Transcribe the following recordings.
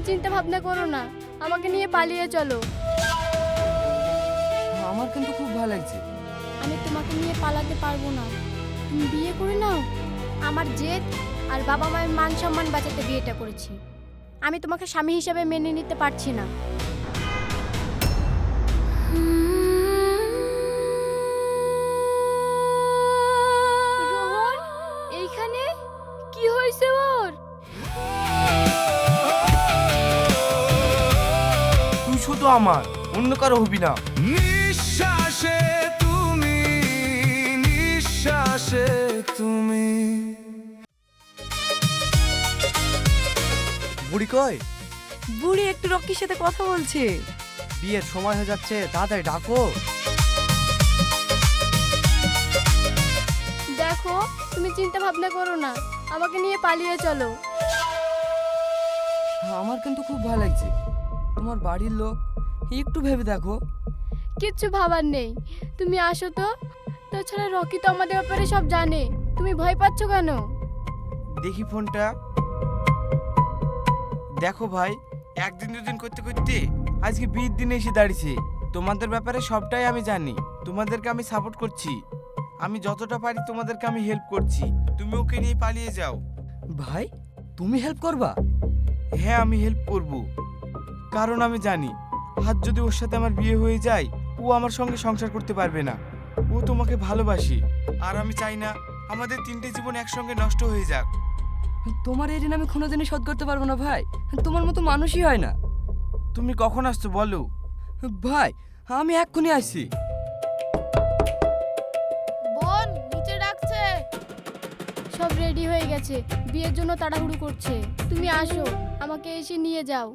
চিন্তা ভাবনা করো না, আমাকে নিয়ে পালিয়ে চলো। আমার কিন্তু খুব ভালো লাগছে। আমি তোমাকে নিয়ে পালাতে পারবো না, তুমি বিয়ে করে নাও। আমার জেদ আর বাবা মায়ের মান সম্মান বাঁচাতে বিয়েটা করেছি। আমি তোমাকে স্বামী হিসেবে মেনে নিতে পারছি না। রোহন, এইখানে কি হয়েছে ওর? তুই শুধু আমার, অন্য কারো হবি না। নিঃশ্বাসে তুমি, নিঃশ্বাসে তুমি। বুড়ি কই? বুড়ি একটু রকির সাথে কথা বলছে। বিয়ের সময় হয়ে যাচ্ছে, তাড়াতাড়ি ডাকো। দেখো, তুমি চিন্তা ভাবনা করো না, আমাকে নিয়ে পালিয়ে চলো। আমার কিন্তু খুব ভালো লাগছে। তোমার বাড়ির লোক, একটু ভেবে দেখো। কিচ্ছু ভাবার নেই, তুমি আসো তো। তাছাড়া রকি তো আমাদের ব্যাপারে সব জানে, তুমি ভয় পাচ্ছ কেন? দেখি ফোনটা। দেখো ভাই, একদিন দুদিন করতে করতে আজকে বিয়ের দিনে এসে দাঁড়িয়েছে। তোমাদের ব্যাপারে সবটাই আমি জানি, তোমাদেরকে আমি সাপোর্ট করছি। আমি যতটা পারি তোমাদেরকে আমি হেল্প করছি। তুমি ওকে নিয়ে পালিয়ে যাও। ভাই, তুমি হেল্প করবা? হ্যাঁ, আমি হেল্প করব, কারণ আমি জানি আজ যদি ওর সাথে আমার বিয়ে হয়ে যায়, ও আমার সঙ্গে সংসার করতে পারবে না। ও তোমাকে ভালোবাসে, আর আমি চাই না আমাদের তিনটে জীবন একসঙ্গে নষ্ট হয়ে যাক। তোমার এই ঋণ আমি কোনোদিনই শোধ করতে পারবো না ভাই। তোমার মতো মানুষই হয় না। তুমি কখন আসছো বলো? ভাই, আমি এক্ষুনি আসছি। বোন নিচে ডাকছে। সব রেডি হয়ে গেছে, বিয়ের জন্য তাড়াহুড়ো করছে। তুমি আসো, আমাকে এসে নিয়ে যাও।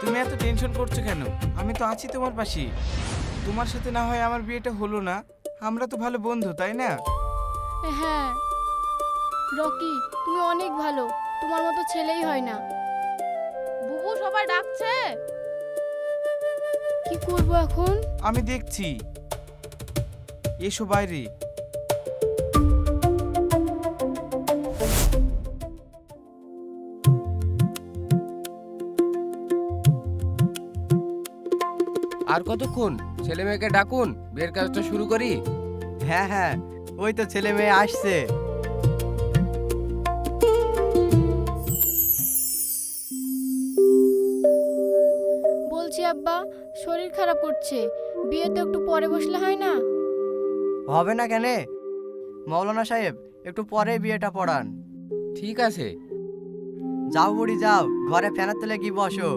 তুমি এত টেনশন করছো কেন? আমি তো আছি তোমার পাশে। তোমার সাথে না হয় আমার বিয়েটা হলো না, আমরা তো ভালো বন্ধু, তাই না? হ্যাঁ রকি, তুমি অনেক ভালো, তোমার মতো ছেলেই হয় না। বুবু, সবাই ডাকছে। কি করব এখন? আমি দেখছি। এসো বাইরে। আর কতক্ষণ? ছেলে মেয়েকে ডাকুন, বিয়ের কাজটা শুরু করি। হ্যাঁ হ্যাঁ, ওই তো ছেলে মেয়ে আসছে। বলছি আব্বা, শরীর খারাপ করছে, বিয়ে তো একটু পরে বসলে হয় না? হবে না কেন? মৌলানা সাহেব একটু পরে বিয়েটা পড়ান। ঠিক আছে। যাও বুড়ি যাও, ঘরে ফ্যানের তলে কি বসো।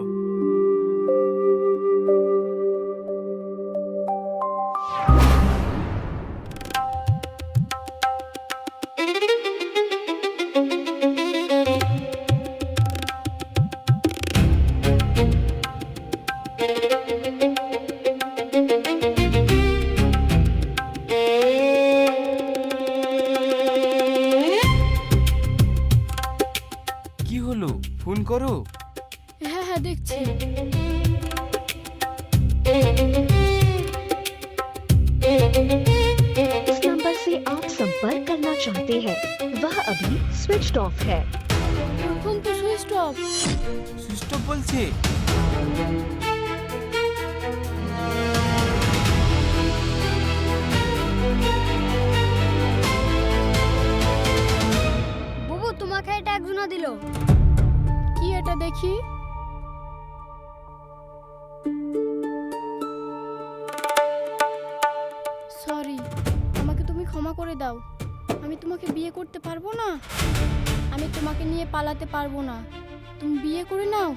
কি হলো, ফোন করো। হ্যাঁ হ্যাঁ, দেখছি। जिस नंबर से आप संपर्क करना चाहते हैं वह अभी स्विच ऑफ है। ফোন তো সুইচ অফ। সুইচ অফ বলছে। বুবু, তোমাকে এটা একজনা দিল। কি এটা দেখি? সরি, আমাকে তুমি ক্ষমা করে দাও। আমি তোমাকে বিয়ে করতে পারবো না, আমি তোমাকে নিয়ে পালাতে পারবো না। তুমি বিয়ে করে নাও।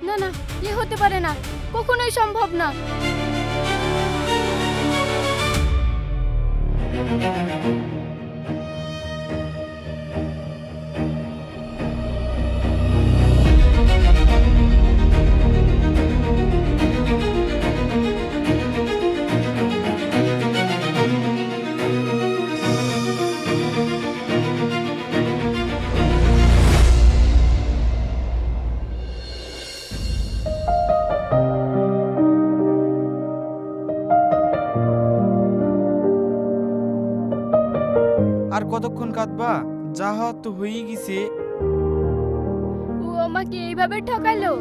না না, এ হতে পারে না, কখনোই সম্ভব না। আর কতক্ষণ কাঁদবা? যা হওয়ার তো হয়েই গেছে। ও আমাকে এইভাবে ঠকালো,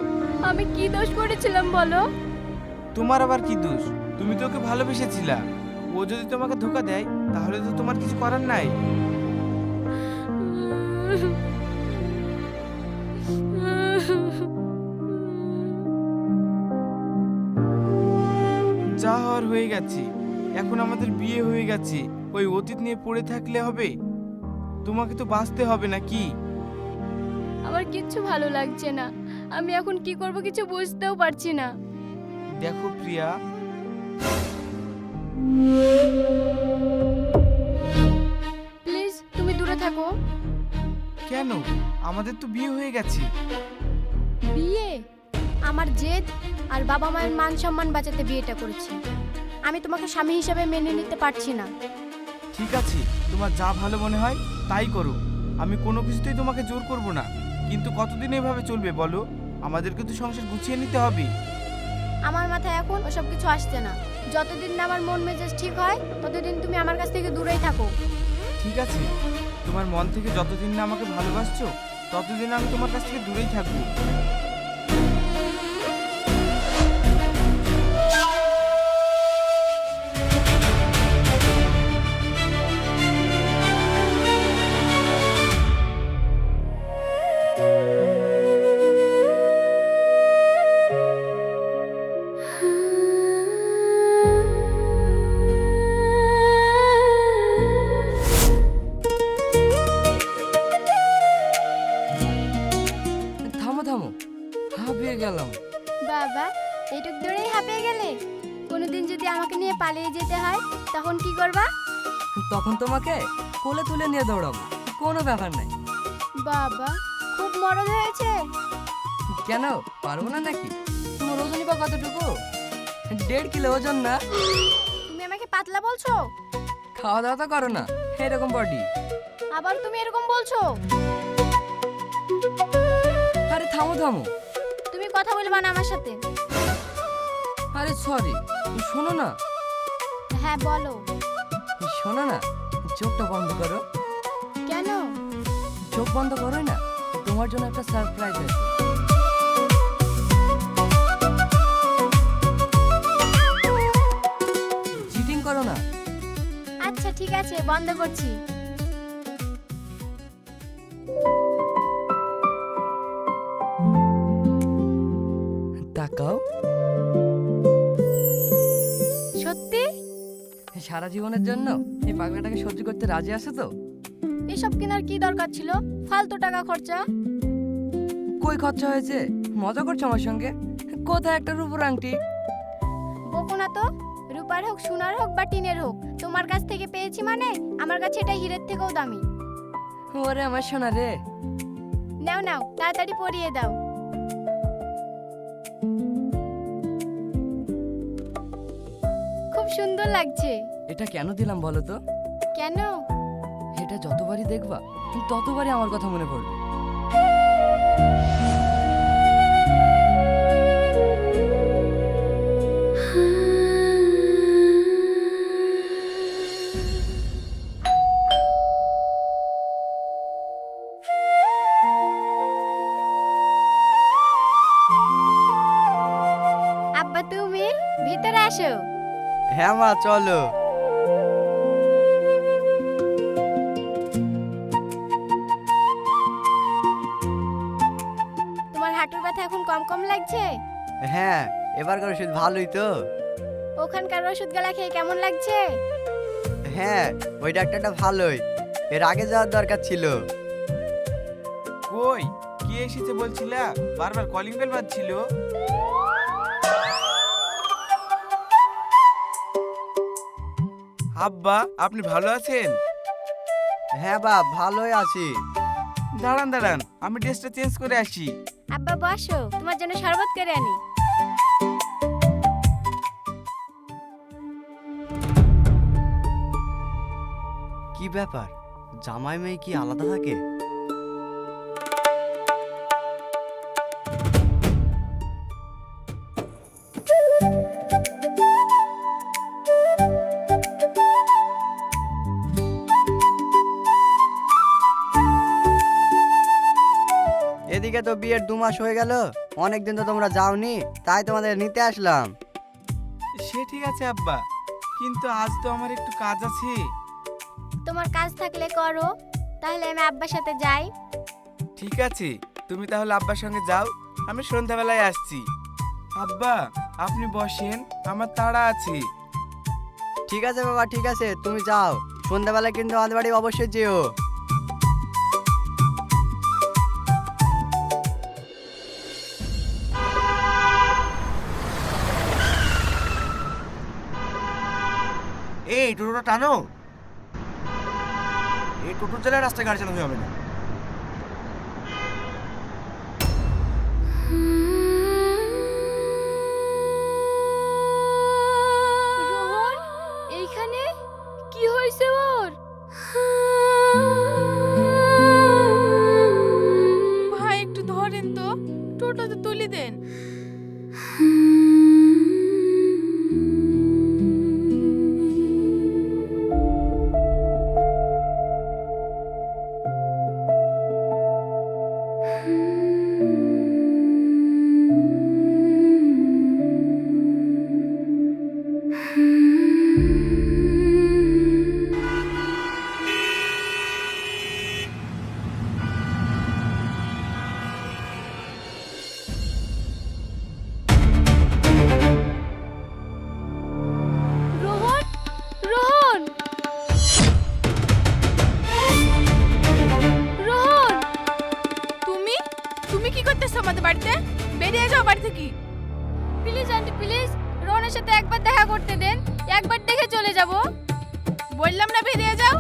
আমি কি দোষ করেছিলাম বলো? তোমার আবার কি দোষ? তুমি তো ওকে ভালোবেসেছিলা। ও যদি তোমাকে ধোকা দেয় তাহলে তো তোমার কিছু করার নাই। যা হওয়ার হয়ে গেছে, এখন আমাদের বিয়ে হয়ে গেছে। ওই অতীত নিয়ে পড়ে থাকলে হবে? তোমাকে তো বাঁচতে হবে নাকি? আমার কিচ্ছু ভালো লাগছে না, আমি এখন কি করব কিছু বুঝতেও পারছি না। দেখো প্রিয়া, প্লিজ তুমি দূরে থাকো। কেন? আমাদের তো বিয়ে হয়ে গেছে। বিয়ে? আমার জেদ আর বাবা মায়ের মান সম্মান বাঁচাতে বিয়েটা করেছি। আমি তোমাকে স্বামী হিসেবে মেনে নিতে পারছি না। ঠিক আছে, তোমার যা ভালো মনে হয় তাই করো। আমি কোনো কিছুতেই তোমাকে জোর করব না। কিন্তু কতদিন এভাবে চলবে বলো? আমাদেরকে তো সংসার গুছিয়ে নিতে হবে। আমার মাথায় এখন ওসব কিছু আসছে না। যতদিন না আমার মন মেজাজ ঠিক হয় ততদিন তুমি আমার কাছ থেকে দূরেই থাকো। ঠিক আছে, তোমার মন থেকে যতদিন না আমাকে ভালোবাসছো ততদিন আমি তোমার কাছ থেকে দূরেই থাকবো। থামো থামো, হাঁপিয়ে গেলাম। বাবা, এটুক দূরেই হাঁপিয়ে গেলে? কোনোদিন যদি আমাকে নিয়ে পালিয়ে যেতে হয় তখন কি করবা? তখন তোমাকে কোলে তুলে নিয়ে দৌড়াবো, কোনো ব্যাপার নাই। বাবা, খুব মরদ হয়েছে। কেন পারবো না নাকি? তোমার ওজনই বা কতটুকু? 1.5 কিলো ওজন না? তুমি আমাকে পাতলা বলছো? খাওয়া দাওয়া তো করো না, এরকম বডি। আবার তুমি এরকম বলছো? আরে থামো থামো। তুমি কথা বলবা না আমার সাথে। আরে সরি, শোনো না। হ্যাঁ বলো। শোনো না, চোখটা বন্ধ করো। কেন? চোখ বন্ধ করোই না, তোমার জন্য একটা সারপ্রাইজ আছে। চিটিং করো না। আচ্ছা ঠিক আছে, বন্ধ করছি। তাকাও। সত্যি? সারা জীবনের জন্য এই পাগলাটাকে সহ্য করতে রাজি আছো তো? এসব কেনার কি দরকার ছিল? ফালতু টাকা খরচা। কই খরচা হয়েছে? মজা করছো আমার সঙ্গে? কোথায় একটা রূপোর আংটি? বকো না তো। রূপার হোক, সোনার হোক বা টিনের হোক, তোমার কাছ থেকে পেয়েছি মানে আমার কাছে এটা হীরের থেকেও দামি। ওরে আমার সোনা রে। নাও নাও, তাড়াতাড়ি পরিয়ে দাও। খুব সুন্দর লাগছে। এটা কেন দিলাম বলো তো? কেন? এটা যতবারই দেখবা ততবারই আমার কথা মনে পড়বে। আব্বা তুমি ভিতরে আসো। হ্যাঁ মা, চলো। তোমার হাঁটুর ব্যথা এখন কম কম লাগছে? হ্যাঁ, এবারকার ওষুধ ভালোই তো। ওখানকার ওষুধ গলা খেয়ে কেমন লাগছে? হ্যাঁ, ওই ডাক্তারটা ভালোই। এর আগে যাওয়ার দরকার ছিল। কই কে এসেছে বলছিলা? বারবার কলিং বেল বাজছিল। আব্বা, আপনি ভালো আছেন? হ্যাঁ বাপ, ভালোই আছি। দাঁড়ান দাঁড়ান, আমি ড্রেসটা চেঞ্জ করে আসি। আব্বা বসো, তোমার জন্য শরবত করে আনি। কি ব্যাপার, জামাই মেয়ে কি আলাদা থাকে? এদিকে তো বিয়ের 2 মাস হয়ে গেল, অনেকদিন তো তোমরা যাওনি, তাই তোমাদের নিতে আসলাম। সে ঠিক আছে আব্বা, কিন্তু আজ তো আমার একটু কাজ আছে। তোমার কাজ থাকলে করো, তাহলে আমি আব্বার সাথে যাই। ঠিক আছে, তুমি তাহলে আব্বার সঙ্গে যাও, আমি সন্ধ্যাবেলায় আসছি। আব্বা আপনি বসেন, আমার তাড়া আছে। ঠিক আছে বাবা, ঠিক আছে, তুমি যাও। সন্ধ্যাবেলা কিন্তু আমাদের বাড়ি অবশ্যই যেও। এই টোটোটা টানো। এই টোটোর চালায় রাস্তায় গাড়ি চালাতে হবে না। রোহন এইখানে কি হয়েছে ওর? ভাই একটু ধরেন তো, টোটোতে তুলে দেন। রোহন, রোহন, রোহন, তুমি তুমি কি করতেছো আমাদের বাড়িতে? বেরিয়ে যাও বাড়ি থেকে। প্লিজ আন্টি প্লিজ, রোহনের সাথে একবার দেখা করতে দেন, একবার দেখে চলে যাব। বললাম না বেরিয়ে যাও,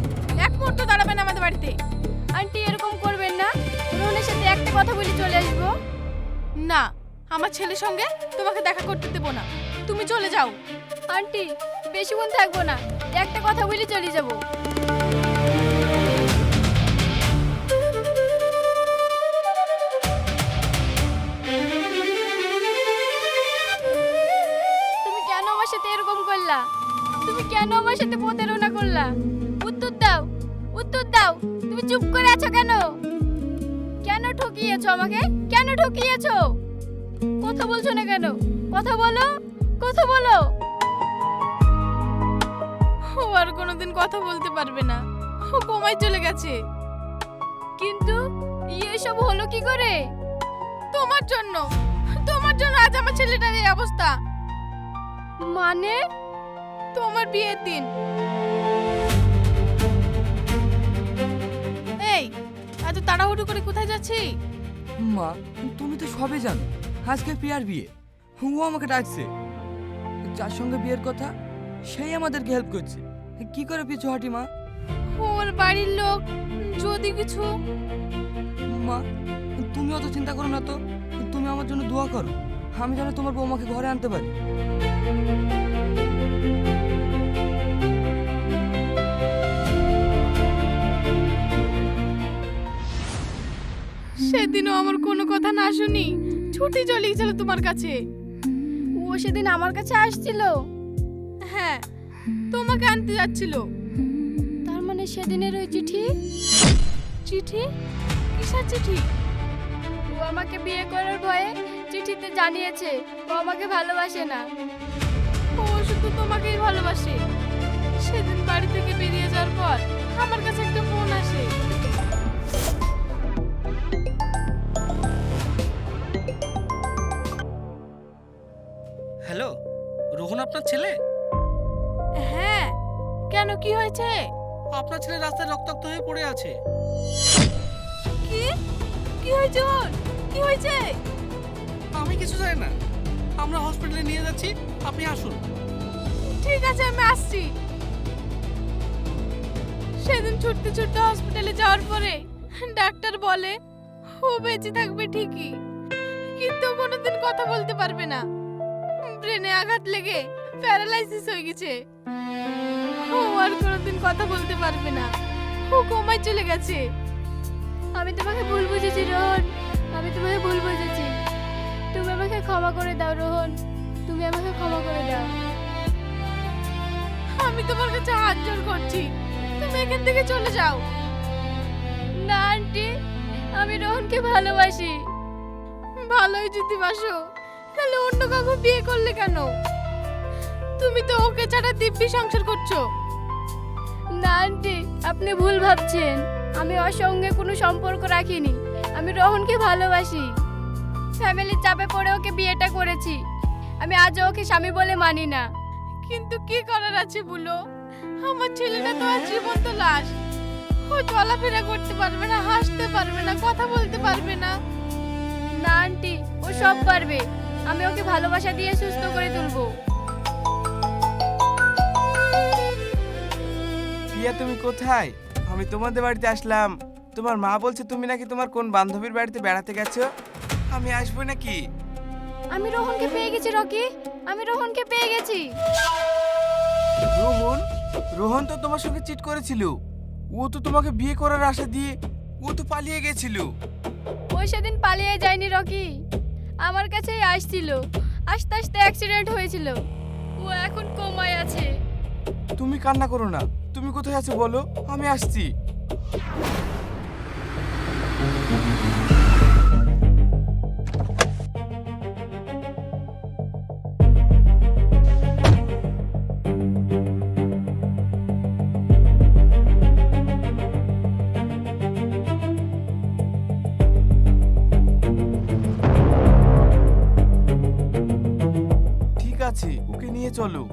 এক মুহূর্ত দাঁড়াবেন আমাদের বাড়িতে। আন্টি এরকম করবেন না, রোহনের সাথে একটা কথা বলে চলে আসবো। না, আমার ছেলের সঙ্গে তোমাকে দেখা করতে দেবো না, তুমি চলে যাও। আন্টি বেশিক্ষণ থাকবো না, একটা কথা বলে চলে যাব। তুমি কেন আমার সাথে এরকম করলা? তুমি কেন আমার সাথে প্রতারণা করলা? উত্তর দাও, উত্তর দাও। তুমি চুপ করে আছো কেন? কেন ঠকিয়েছো আমাকে? কেন ঠকিয়েছো? কথা বলছো না কেন? কথা বলো, কথা বলো। ও আর কোনোদিন কথা বলতে পারবে না, ও কোমায় চলে গেছে। কিন্তু এসব হলো কি করে? তোমার জন্য, তোমার জন্য আজ আমার ছেলেটার এই অবস্থা। মানে তোমার বিয়ের দিন। এই এত তাড়াহুড়ো করে কোথায় যাচ্ছি? মা, তুমি তো সবে জানো আজকে প্রিয়ার বিয়ে। ও আমাকে ডাকছে, যার সঙ্গে বিয়ের কথা সেই আমাদেরকে হেল্প করছে। কি করে পিছু হাঁটি মা? ওর বাড়ির লোক যদি কিছু। মা, তুমি অত চিন্তা করো না তো, তুমি আমার জন্য দোয়া করো, আমি যেন তোমার বৌমাকে ঘরে আনতে পারি। সেদিনও আমার কোনো কথা না শুনি ছুটি চলে গেছিল তোমার কাছে। ও সেদিন আমার কাছে আসছিল? হ্যাঁ, তোমাকে আনতে যাচ্ছিল। তার মানে সেদিনের ওই চিঠি? চিঠি? কিসের চিঠি? ও আমাকে বিয়ে করার ভয়ে চিঠিতে জানিয়েছে ও আমাকে ভালোবাসে না। ও শুধু তোমাকেই ভালোবাসে। সেদিন বাড়ি থেকে বেরিয়ে যাওয়ার পর আমার কাছে একটা ফোন আসে। হ্যালো, রোহন আপনার ছেলে? হ্যাঁ, কেন কি হয়েছে? আপনার ছেলে রাস্তায় রক্তাক্ত হয়ে পড়ে আছে। কি কি হয়েছে ওর? কি হয়েছে? আমি কিছু জানি না, আমরা হসপিটালে নিয়ে যাচ্ছি, আপনি আসুন। ঠিক আছে, আমি আসছি। সেদিন ছুটতে ছুটতে হসপিটালে যাওয়ার পরে ডাক্তার বলে ও বেঁচে থাকবে ঠিকই, কিন্তু কোনোদিন কথা বলতে পারবে না। ব্রেনে আঘাত লেগে প্যারালাইসিস হয়ে গেছে। ও আর কোনোদিন কথা বলতে পারবে না, ও কোমায় চলে গেছে। আমি তোমাকে ভুল বুঝেছি রোহন, আমি তোমাকে ভুল বুঝেছি। তুমি আমাকে ক্ষমা করে দাও রোহন, তুমি আমাকে ক্ষমা করে দাও। আমি তোমার কাছে হাত জোড় করছি, তুমি এখান থেকে চলে যাও। না আন্টি, আমি রোহনকে ভালোবাসি। ভালোই যদি বাসো তাহলে অন্য কাউকে বিয়ে করলে কেন? তুমি তো ওকে ছাড়া দিব্যি সংসার করছো। না আন্টি, আপনি ভুল ভাবছেন। আমি ওর সঙ্গে কোনো সম্পর্ক রাখিনি। আমি রোহনকে ভালোবাসি। ফ্যামিলির চাপে পড়ে ওকে বিয়েটা করেছি। আমি আজও ওকে স্বামী বলে মানি না। কিন্তু কি করার আছে বলো? আমার ছেলেটা তো আর জীবন্ত লাশ। ও চলাফেরা করতে পারবে না, হাসতে পারবে না, কথা বলতে পারবে না। না আন্টি, ও সব পারবে। আমি ওকে ভালোবাসা দিয়ে সুস্থ করে তুলবো। প্রিয়া, তুমি কোথায়? আমি তোমাদের বাড়িতে আসলাম। তোমার মা বলছে তুমি নাকি তোমার কোন বান্ধবীর বাড়িতে বেড়াতে গেছো। আমি আসবো নাকি? আমি রোহনকে পেয়ে গেছি রকি। আমি রোহনকে পেয়ে গেছি। রোহন? রোহন তো তোমার সঙ্গে চিট করেছিল। ও তো তোমাকে বিয়ে করার আশা দিয়ে ও তো পালিয়ে গেছিল। ওই সেদিন পালিয়ে যায়নি রকি, আমার কাছেই আসছিল। আস্তে আস্তে অ্যাক্সিডেন্ট হয়েছিল। ও এখন কোমায় আছে। তুমি কান্না করো না। তুমি কোথায় আছো বলো, আমি আসছি। ঠিক আছে, ওকে নিয়ে চলো।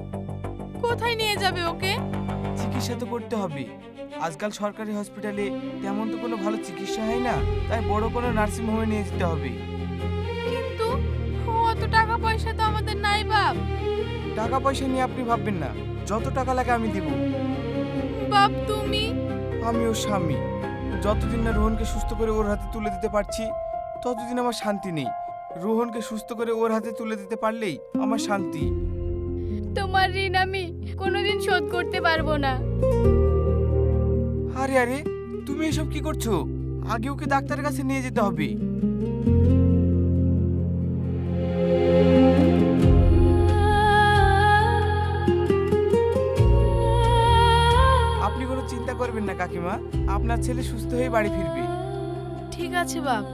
কোথায় নিয়ে যাবে ওকে? চিকিৎসা তো করতে হবে। আজকাল সরকারি হসপিটালে তেমন তো কোনো ভালো চিকিৎসা হয় না, তাই বড় কোনো নার্সিং হোমে নিয়ে যেতে হবে। কিন্তু অত টাকা পয়সা তো আমাদের নাই বাপ। টাকা পয়সা নিয়ে আপনি ভাববেন না, যত টাকা লাগে আমি দেব। বাপ তুমি? আমি ওর স্বামী। যতদিন না রোহনকে সুস্থ করে ওর হাতে তুলে দিতে পারছি ততদিন আমার শান্তি নেই। রোহনকে সুস্থ করে ওর হাতে তুলে দিতে পারলেই আমার শান্তি। তোমার ঋণ আমি কোনোদিন শোধ করতে পারবো না। আরে আরে, তুমি এসব কি করছো? আগে ওকে ডাক্তারের কাছে নিয়ে যেতে হবে। আপনি কোনো চিন্তা করবেন না কাকিমা, আপনার ছেলে সুস্থ হয়ে বাড়ি ফিরবে। ঠিক আছে বাপ।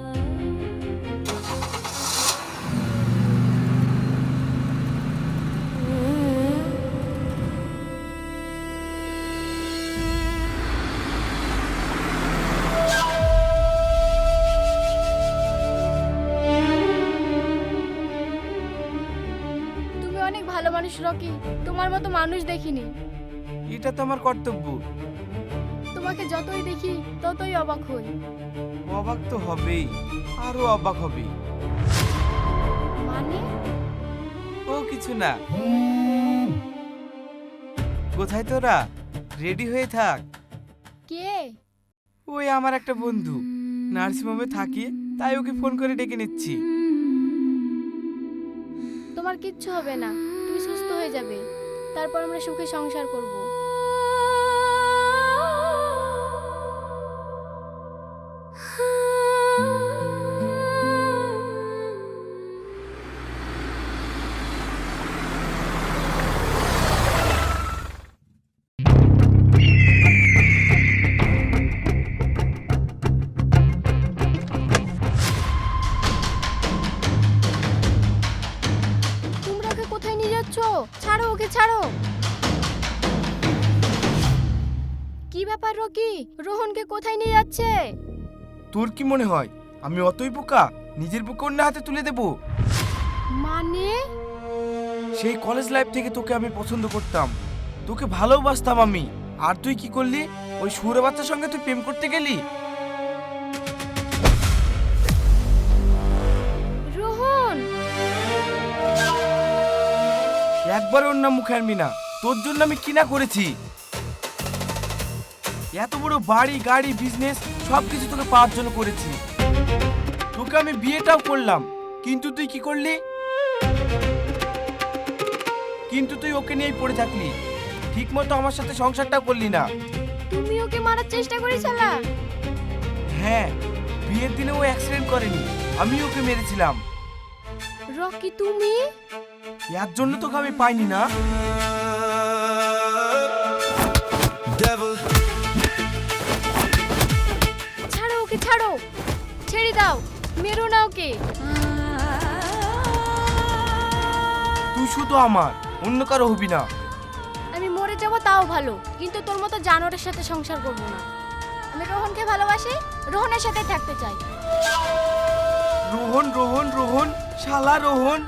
তুমি অনেক ভালো মানুষ রকি, তোমার মতো মানুষ দেখিনি। এটা তো আমার কর্তব্য। তোমাকে যতই দেখি ততই অবাক হই। অবাক তো হবেই, আরো অবাক হবে। মানে? ও কিছু না। কোথায় তোরা? রেডি হয়ে থাক। কে? ওই আমার একটা বন্ধু নার্সিংহোমে থাকে, তাই ওকে ফোন করে ডেকে নিচ্ছি। তোমার কিচ্ছু হবে না, তুমি সুস্থ হয়ে যাবে। তারপর আমরা সুখে সংসার করব। তোমরা ওকে কোথায় নিয়ে যাচ্ছ? ছাড়ো ওকে, ছাড়ো। কি ব্যাপার রকি? রোহনকে কোথায় নিয়ে যাচ্ছে? তোর কি মনে হয় আমি অতই বোকা নিজের বুকে অন্য হাতে তুলে দেব? মানে? সেই কলেজ লাইফ থেকে তোকে আমি পছন্দ করতাম, তোকে ভালোবাসতাম আমি। আর তুই কি করলি? ওই সুরে বাচ্চার সঙ্গে তুই প্রেম করতে গেলি। রোহন! একবার ওর নাম মুখে আনবি না। তোর জন্য আমি কি না করেছি। এত বড় বাড়ি গাড়ি বিজনেস সবকিছু তোকে পাওয়ার জন্য করেছি। তোকে আমি বিয়েটাও করলাম, কিন্তু তুই কি করলি? কিন্তু তুই ওকে নিয়েই পড়ে থাকলি, ঠিক মতো আমার সাথে সংসারটাও করলি না। তুমি ওকে মারার চেষ্টা করেছিলা? হ্যাঁ, বিয়ের দিনে ও অ্যাক্সিডেন্ট করেনি, আমি ওকে মেরেছিলাম। রকি তুমি? এর জন্য তোকে আমি পাইনি না। ছাড়ো ওকে, ছাড়ো। ছেড়ে দাও, মেরো না ওকে। শুধু আমার, অন্য কারো হবি না। আমি মরে যাব তাও ভালো, কিন্তু তোর মতো জানোয়ারের সাথে সংসার করব না। আমি রোহনকে ভালোবাসি, রোহনের সাথে থাকতে চাই। রোহন রোহন রোহন, শালা রোহন।